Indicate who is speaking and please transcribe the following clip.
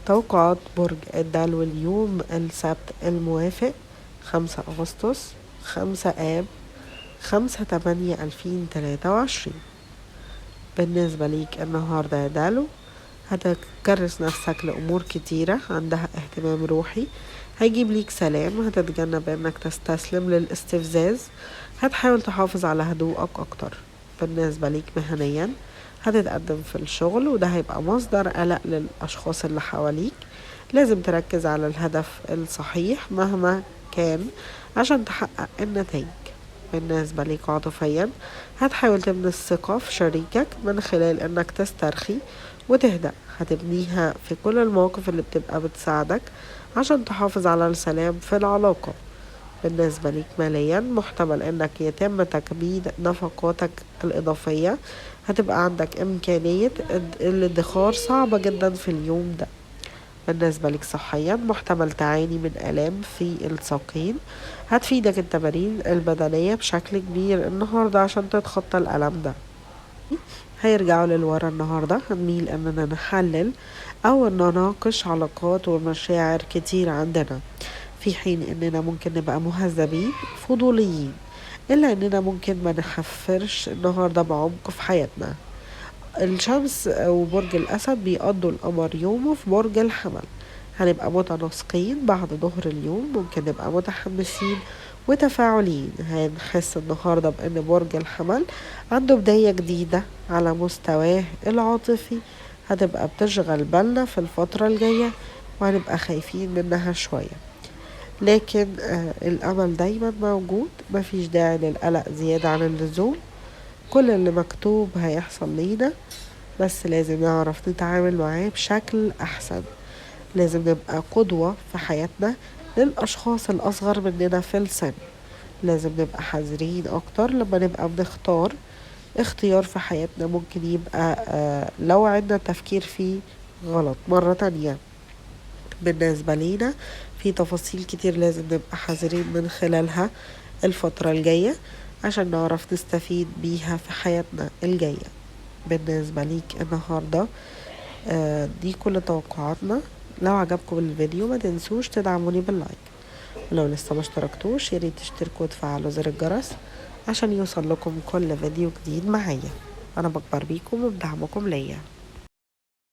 Speaker 1: توقعات برج الدلو اليوم السبت الموافق 5 أغسطس 5 آب 5/8/2023. بالنسبة ليك النهاردة يا دلو، هتكرس نفسك لأمور كتيرة عندها اهتمام روحي، هيجيب ليك سلام، هتتجنب انك تستسلم للاستفزاز، هتحاول تحافظ على هدوءك اكتر. بالنسبة ليك مهنيا، هتتقدم في الشغل وده هيبقى مصدر قلق للأشخاص اللي حواليك. لازم تركز على الهدف الصحيح مهما كان عشان تحقق النتائج. بالنسبة ليك عاطفيا، هتحاول تبني الثقة في شريكك من خلال انك تسترخي وتهدأ، هتبنيها في كل المواقف اللي بتبقى بتساعدك عشان تحافظ على السلام في العلاقة. بالنسبة ليك ماليا، محتمل انك يتم تكبيد نفقاتك الإضافية، هتبقى عندك إمكانية الادخار صعبة جدا في اليوم ده. بالنسبة لك صحيا، محتمل تعاني من آلام في الساقين، هتفيدك التمارين البدنية بشكل كبير النهاردة عشان تتخطى الألم ده. هيرجعوا للورا النهاردة، هنميل اننا نحلل او نناقش علاقات ومشاعر كتير عندنا، في حين اننا ممكن نبقى مهذبين فضوليين، الا اننا ممكن ما نحفرش النهاردة بعمق في حياتنا. الشمس وبرج الأسد بيقضوا القمر يومه في برج الحمل، هنبقى متناسقين بعد ظهر اليوم، ممكن نبقى متحمسين وتفاعليين. هنحس النهاردة بأن برج الحمل عنده بداية جديدة على مستواه العاطفي، هتبقى بتشغل بالنا في الفترة الجاية وهنبقى خايفين منها شوية، لكن الأمل دايما موجود، مفيش داعي للقلق زيادة عن اللزوم. كل اللي مكتوب هيحصل لينا، بس لازم نعرف نتعامل معاه بشكل أحسن. لازم نبقى قدوة في حياتنا للأشخاص الأصغر مننا في السن. لازم نبقى حذرين أكتر لما نبقى بنختار اختيار في حياتنا ممكن يبقى لو عندنا تفكير فيه غلط مرة تانية. بالنسبة لينا في تفاصيل كتير لازم نبقى حذرين من خلالها الفترة الجاية عشان نعرف نستفيد بيها في حياتنا الجاية. بالنسبة ليك النهاردة دي كل توقعاتنا. لو عجبكم الفيديو ما تنسوش تدعموني باللايك، ولو لسه ما اشتركتوش ياريت تشتركوا وتفعلوا زر الجرس عشان يوصل لكم كل فيديو جديد معايا. انا بكبر بيكم وبدعمكم ليا.